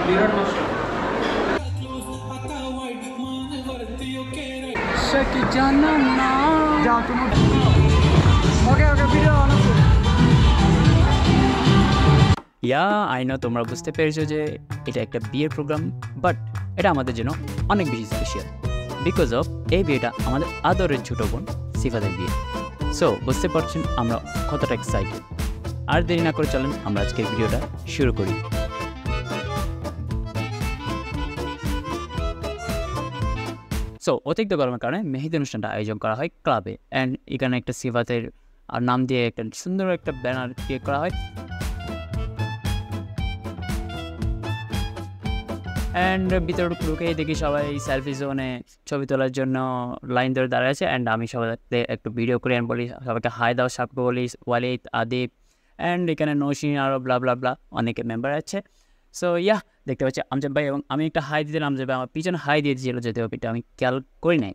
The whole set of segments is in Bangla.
বিরাট নষ্ট জানা না যাও তুমি ওকে ভিডিও অন আছে আই নো তোমরা বুঝতে পেরেছো যে এটা একটা বিয়ের প্রোগ্রাম, বাট এটা আমাদের জন্য অনেক বেশি স্পেশাল বিকজ অফ এই বিয়েটা আমাদের আদরের ছোট বোন সিফাতের বিয়ে। সো বুঝতে পারছেন আমরা কতটা এক্সাইটেড। আর দেরি না করে চলেন আমরা আজকের ভিডিওটা শুরু করি। সো অতিরিক্ত গরমের কারণে মেহেদি অনুষ্ঠানটা আয়োজন করা হয় ক্লাবে, অ্যান্ড এখানে একটা সিফাতের নাম দিয়ে একটা সুন্দর একটা ব্যানার দিয়ে করা হয়। অ্যান্ড ভিতরে ঢুকেই দেখি সবাই সেলফি জোনে ছবি তোলার জন্য লাইন ধরে দাঁড়িয়ে আছে, অ্যান্ড আমি সবাই একটু ভিডিও করে বলি সবাইকে হাই দাও, সাক্ষ্য বলি, ওয়ালিদ, আদিব, অ্যান্ড এখানে নৌসিন আরও ব্লা ব্লা ব্লা অনেকে মেম্বার আছে। সো দেখতে পাচ্ছি আমজাদ ভাই, এবং আমি একটা হাই দিতে আমজাদ ভাই আমার পিছনে হাই দিয়ে দিয়েছিল, যদিও এটা আমি খেয়াল করি নাই।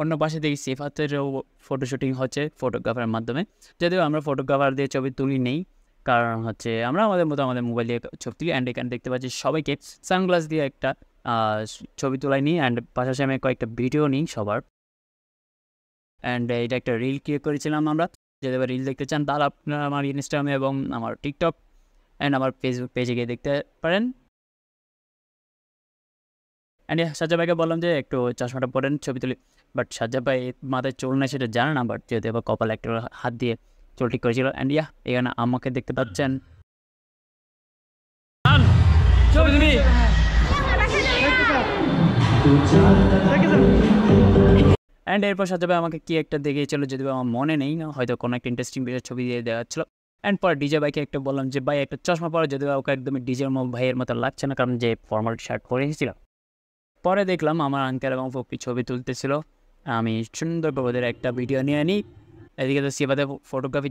অন্য পাশে দেখি সিফাতেরও ফটোশুটিং হচ্ছে ফটোগ্রাফারের মাধ্যমে, যদিও আমরা ফটোগ্রাফার দিয়ে ছবি তুলি নেই, কারণ হচ্ছে আমরা আমাদের মতো আমাদের মোবাইল দিয়ে ছবি তুলি। অ্যান্ড এখানে দেখতে পাচ্ছি সবাইকে সানগ্লাস দিয়ে একটা ছবি তোলাই নিই, অ্যান্ড পাশাপাশি আমি কয়েকটা ভিডিও নিই সবার। অ্যান্ড এটা একটা রিল ক্রিয়েট করেছিলাম আমরা, যদি রিল দেখতে চান তাহলে আপনারা আমার ইনস্টাগ্রামে এবং আমার টিকটক অ্যান্ড আমার ফেসবুক পেজে গিয়ে দেখতে পারেন। অ্যান্ড সাজ্জা ভাইকে বললাম যে একটু চশমাটা পরেন ছবি তুলি, বাট সাজ্জা ভাই মাথায় চুল নেই সেটা জানে না, বাট যেহেতু এবার কপাল একটা হাত দিয়ে চুল ঠিক করেছিল। অ্যান্ড এখানে আমাকে দেখতে পাচ্ছেন। অ্যান্ড এরপর সাজ্জা ভাই আমাকে কি একটা দেখিয়েছিল, যদিও আমার মনে নেই, না হয়তো কোনো একটা ইন্টারেস্টিং বিষয় ছবি দিয়ে দেওয়া ছিল। অ্যান্ড পরে ডিজে ভাইকে একটা বললাম যে ভাই একটা চশমা পরে, যদিও ওকে একদমই ডিজের ভাইয়ের মতো লাগছে না, কারণ যে ফর্মাল শার্ট পরে এসেছিল। পরে দেখলাম আমার আঙ্কেল এবং ফুপি ছবি তুলতেছিল, আমি সুন্দরভাবে ওদের একটা ভিডিও নিয়ে নিই। এদিকে তো সিফাতে ফটোগ্রাফি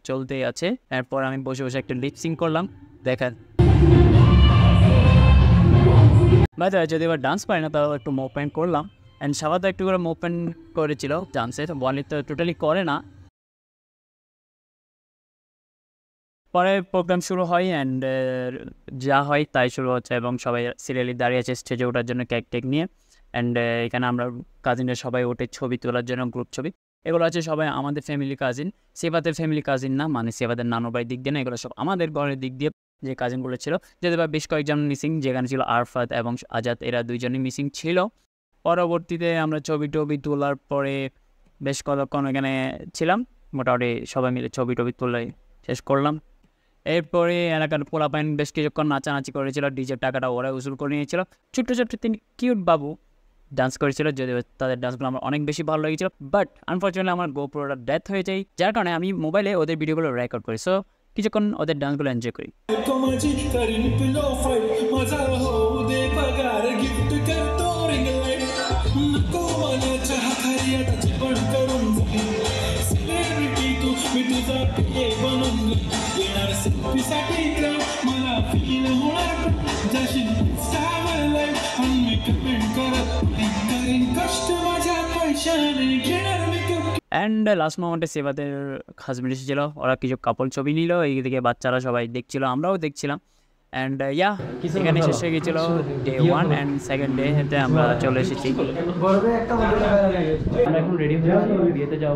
চলতেই আছে। এরপর আমি বসে বসে একটা লিপসিং করলাম, দেখেন ভাই তো যদি এবার ডান্স পাই না তাও একটু মুভমেন্ট করলাম। অ্যান্ড সাবাদা একটু করে মুভমেন্ট করেছিল ডান্সে, তো ওয়ালিদ তো টোটালি করে না। পরে প্রোগ্রাম শুরু হয়, অ্যান্ড যা হয় তাই শুরু হচ্ছে, এবং সবাই সিরিয়ালি দাঁড়িয়ে আছে স্টেজে ওঠার জন্য কেক টেক নিয়ে। অ্যান্ড এখানে আমরা কাজিনরা সবাই ওঠে ছবি তোলার জন্য, গ্রুপ ছবি। এগুলো আছে সবাই আমাদের ফ্যামিলি কাজিন, সেবাদের ফ্যামিলি কাজিন না, মানে সেবাদের নানু ভাই দিক দিয়ে না, এগুলো সব আমাদের ঘরের দিক দিয়ে যে কাজিনগুলো ছিল। যদি বা বেশ কয়েকজন মিসিং, যেখানে ছিল আরফাত এবং আজাদ, এরা দুইজনই মিসিং ছিল। পরবর্তীতে আমরা ছবি টবি তোলার পরে বেশ কতক্ষণ এখানে ছিলাম, মোটামুটি সবাই মিলে ছবি টবি তুলে শেষ করলাম। এরপরে এলাকার পোলাপাইন বেশ কিছুক্ষণ নাচানাচি করেছিল, ডিজের টাকাটা ওরা উসুল করে নিয়েছিল। ছোট্ট ছোট্ট তিনি কিউট বাবু ডান্স করেছিল, যদিও তাদের ডান্সগুলো আমার অনেক বেশি ভালো লেগেছিল, বাট আনফর্চুনেটলি আমার গোপ্রোটা ডেথ হয়ে যায়, যার কারণে আমি মোবাইলে ওদের ভিডিওগুলো রেকর্ড করি। সো কিছুক্ষণ ওদের ডান্সগুলো এনজয় করি। অ্যান্ড লাস্ট মোমেন্টে সেবাদের হাজবেন্ড এসেছিল, ওরা কিছু কাপল ছবি নিল, এইদিকে বাচ্চারা সবাই দেখছিল, আমরাও দেখছিলাম। অ্যান্ড এখানে শেষ হয়ে গেছিল ডে 1, অ্যান্ড সেকেন্ড ডে আমরা চলে এসেছি। আমরা এখন রেডি হয়ে আছি বিয়েতে যাওয়া,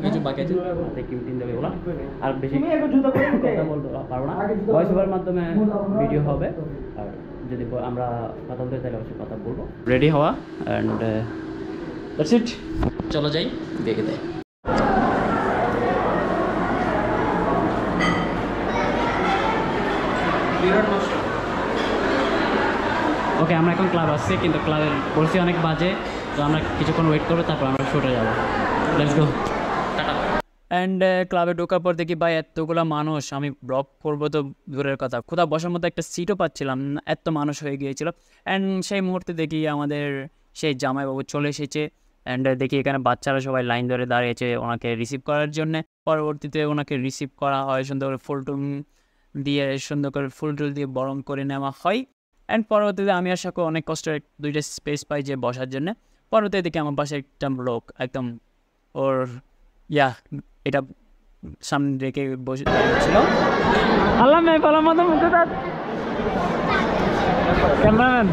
কিছু বাকি আছে, কিউটিন দেবে ওরা, আর বেশি কথা বলতে পারবো না, ভয়েস ওভার মাধ্যমে ভিডিও হবে, আর যদি আমরা কথা বলতে চাইলে অবশ্যই কথা বলবো। রেডি হওয়া অ্যান্ড দ্যাটস ইট, চলো যাই দেখে দেয়। ওকে আমরা এখন ক্লাব আসছি, কিন্তু ক্লাবের বলছি অনেক বাজে, তো আমরা কিছুক্ষণ ওয়েট করবো, তারপর আমরা শুটে যাবো। Let's go, tata. অ্যান্ড ক্লাবে ঢোকার পর দেখি ভাই এতগুলো মানুষ, আমি ব্লগ করবো তো দূরের কথা, কোথাও বসার মতো একটা সিটও পাচ্ছিলাম না, এত মানুষ হয়ে গিয়েছিল। অ্যান্ড সেই মুহূর্তে দেখি আমাদের সেই জামাইবাবু চলে এসেছে, অ্যান্ড দেখি এখানে বাচ্চারা সবাই লাইন ধরে দাঁড়িয়েছে ওনাকে রিসিভ করার জন্য। পরবর্তীতে ওনাকে রিসিভ করা হয়, সুন্দর করে ফুল টুল দিয়ে বরণ করে নেওয়া হয়। অ্যান্ড পরবর্তীতে আমি আর সাথে অনেক কষ্ট দুইটা স্পেস পাই যে বসার জন্য। পরবর্তীতে দেখি আমার পাশে একটা লোক একদম ওর এটা সামনে রেখে বসে ছিল। আল্লাহ মেয়ে পালার মতো মুখে তার ক্যামেরাম্যান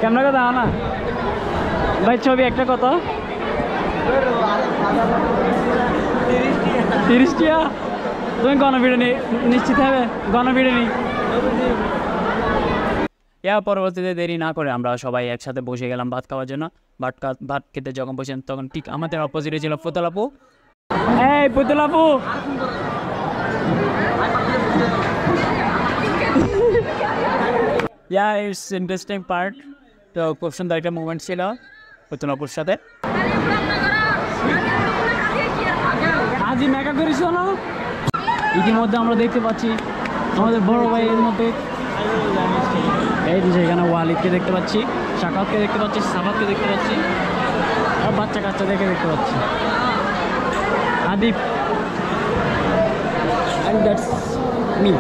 ক্যামেরা কথা না ভাই, ছবি একটা কত 30 টাকা। তুমি গণভিডিও নিশ্চিত হবে গণভিডিও নেই। পরবর্তীতে দেরি না করে আমরা সবাই একসাথে বসে গেলাম ভাত খাওয়ার জন্য। ভাত খেতে যখন বসেন তখন ঠিক আমাদের অপোজিটে ছিল পুতুল আপু। এই পুতুল আপু, ইটস ইন্টারেস্টিং পার্ট। তো খুব সুন্দর একটা মুভমেন্ট ছিল পুতুল আপুর সাথে। আজই মেকা করিস না। ইতিমধ্যে আমরা দেখতে পাচ্ছি আমাদের বড় ভাইয়ের মধ্যে এই যে এখানে ওয়ালিদকে দেখতে পাচ্ছি, শাকাতকে দেখতে পাচ্ছি, সাবাতকে দেখতে পাচ্ছি, আর বাচ্চা কাচ্চাদেরকে দেখতে পাচ্ছি। আদিপ and that's me.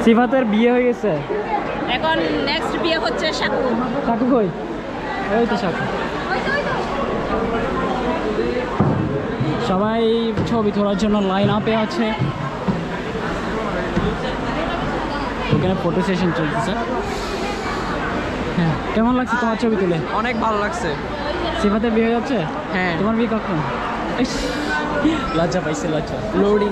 সিফাতের বিয়ে হয়ে গেছে, এখন নেক্সট বিয়ে হচ্ছে শাকু। শাকু কই? ওই তো শাকু। সবাই ছবি তোলার জন্য লাইন আপে আছে। এখানে ফটো সেশন চলতেছে। হ্যাঁ, কেমন লাগছে তোমার ছবি তুলে? অনেক ভালো লাগছে। সিফাতের বিয়ে হয়ে যাচ্ছে? হ্যাঁ। তোমার বিয়ে কখন? লজ্জা পাইছে, লজ্জা। লোডিং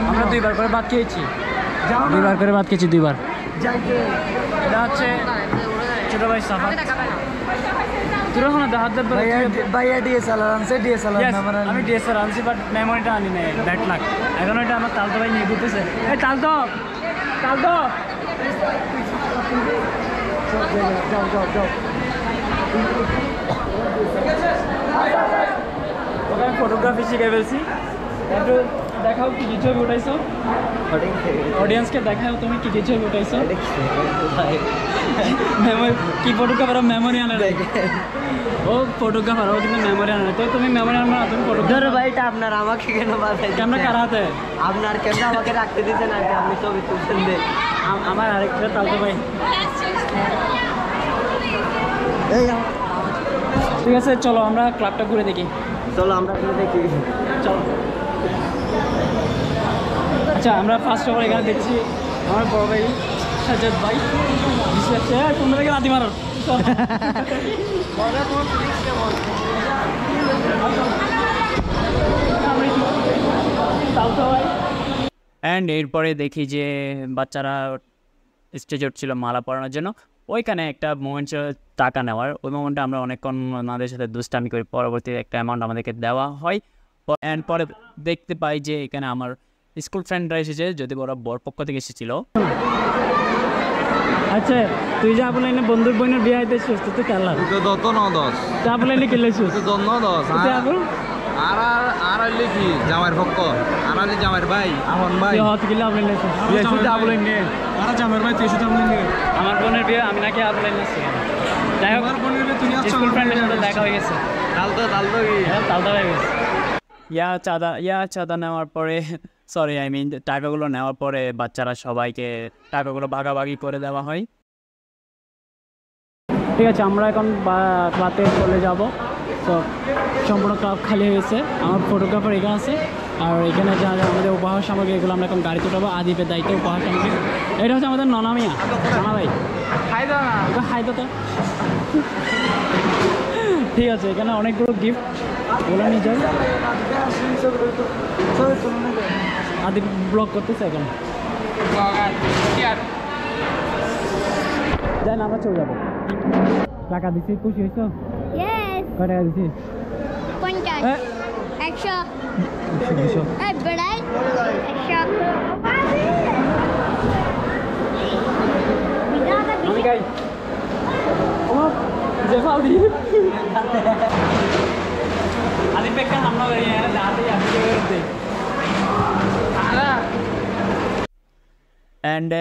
আমরা দুইবার করে ভাত খেয়েছি, দুইবার। এটা হচ্ছে ছোট ভাই সাফা। আমি ডিএসএলআর আনছি, বাট মেমোরিটা আনি নাই, ব্যাড লাক। এখন এটা আমার তালতো ভাই নিয়ে ঘুরতেছে। এই তালতো ওখানে ফটোগ্রাফি শিখে ফেলছি। একটু দেখাও কি কি ছবি উঠাইছো, অডিয়েন্সকে দেখাও তুমি কি কি ছবি উঠাইছো। মেমোরি কি ফটোগ্রাফার মেমোরি আনে, ও ফটোগ্রাফার ও কিন্তু মেমোরি আনে। তো তুমি মেমোরি আনবে না, তুমি ফটোগ্রাফার। ভাইটা আপনার আমাকে কেন ক্যামেরা কার হাতে? আপনার ক্যামেরা আমাকে রাখতে দিচ্ছেন আর আপনি ছবি তুলছেন দে। আমার আরেকটা তালতো ভাই। ঠিক আছে, চলো আমরা ক্লাবটা ঘুরে দেখি। চলো আমরা দেখি। চলো। আচ্ছা, আমরা ফার্স্ট অফ অল এখানে দেখছি আমার বড় ভাই সাজ্জাদ ভাই। তোমরা দেখে লাথি মারো। অ্যান্ড এরপরে দেখি যে বাচ্চারা স্টেজে উঠছিল মালা পরানোর জন্য। ওইখানে একটা মোমেন্ট ছিল টাকা নেওয়ার। ওই মোমেন্টে আমরা অনেকক্ষণ ওনাদের সাথে দুষ্টামি করি। পরবর্তীতে একটা অ্যামাউন্ট আমাদেরকে দেওয়া হয়। অ্যান্ড পরে দেখতে পাই যে এখানে আমার স্কুল ফ্রেন্ডরা এসেছে, যদি ওরা বরপক্ষ থেকে এসেছিল। আচ্ছা, তুই যে আপলাইনে বন্ধুর বোনের বিয়ে হইতে সুস্থ তো খেলা দত ন দশ আপলাইনে খেলে সুস্থ ন দশ আর আইলে কি জামাইর পক্ষ আর আইলে জামাইর ভাই আমার ভাই হত গেলে আপলাইনে আপলাইনে আর জামাইর ভাই তুই শুধু আপলাইনে। আমার বোনের বিয়ে আমি নাকি আপলাইনে আছি। যাই হোক, আমার বোনের বিয়ে তুই আসছো, স্কুল ফ্রেন্ডের সাথে দেখা হয়ে গেছে। তালতো কি তালতা হয়ে গেছে। চাঁদা নেওয়ার পরে, সরি আই মিন টাকাগুলো নেওয়ার পরে বাচ্চারা সবাইকে টাকাগুলো ভাগাভাগি করে দেওয়া হয়। ঠিক আছে, আমরা এখন ক্লাবে চলে যাব। তো সম্পূর্ণ ক্লাব খালি হয়ে গেছে। আমার ফটোগ্রাফার এখানে আছে, আর এখানে যা যা আমাদের উপহার সামগ্রী এগুলো আমরা এখন গাড়িতে উঠাবো। আদিপের দায়িত্ব উপহার সামগ্রী। এটা হচ্ছে আমাদের ননামিয়া নানা ভাই। হাই তো ঠিক আছে, এখানে অনেকগুলো গিফট, ওগুলো নিয়ে যাই। আদিপ ব্লগ করতেছে এখন। যাই না, আমরা চলে যাবো। টাকা দিচ্ছি, খুশি হয়েছো? কয় টাকা দিচ্ছি? 50 100 বেড়াই 100 আমি গাই জেফাল দি আদিপ একটা আমরা দাঁড়াতে যাচ্ছি। অ্যান্ড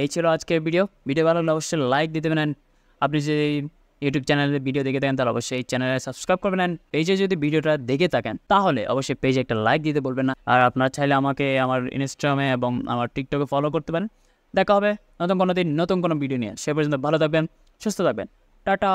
এই ছিল আজকের ভিডিও ভালো লাগলে অবশ্যই লাইক দিতে পারেন। আপনি যে ইউটিউব চ্যানেলে ভিডিও দেখে থাকেন তাহলে অবশ্যই এই চ্যানেলে সাবস্ক্রাইব করবেন। অ্যান্ড পেজে যদি ভিডিওটা দেখে থাকেন তাহলে অবশ্যই পেজে একটা লাইক দিতে বলবেন না। আর আপনারা চাইলে আমাকে আমার ইনস্টাগ্রামে এবং আমার টিকটকে ফলো করতে পারেন। দেখা হবে নতুন কোনো দিন নতুন কোনো ভিডিও নিয়ে। সে পর্যন্ত ভালো থাকবেন, সুস্থ থাকবেন। টাটা।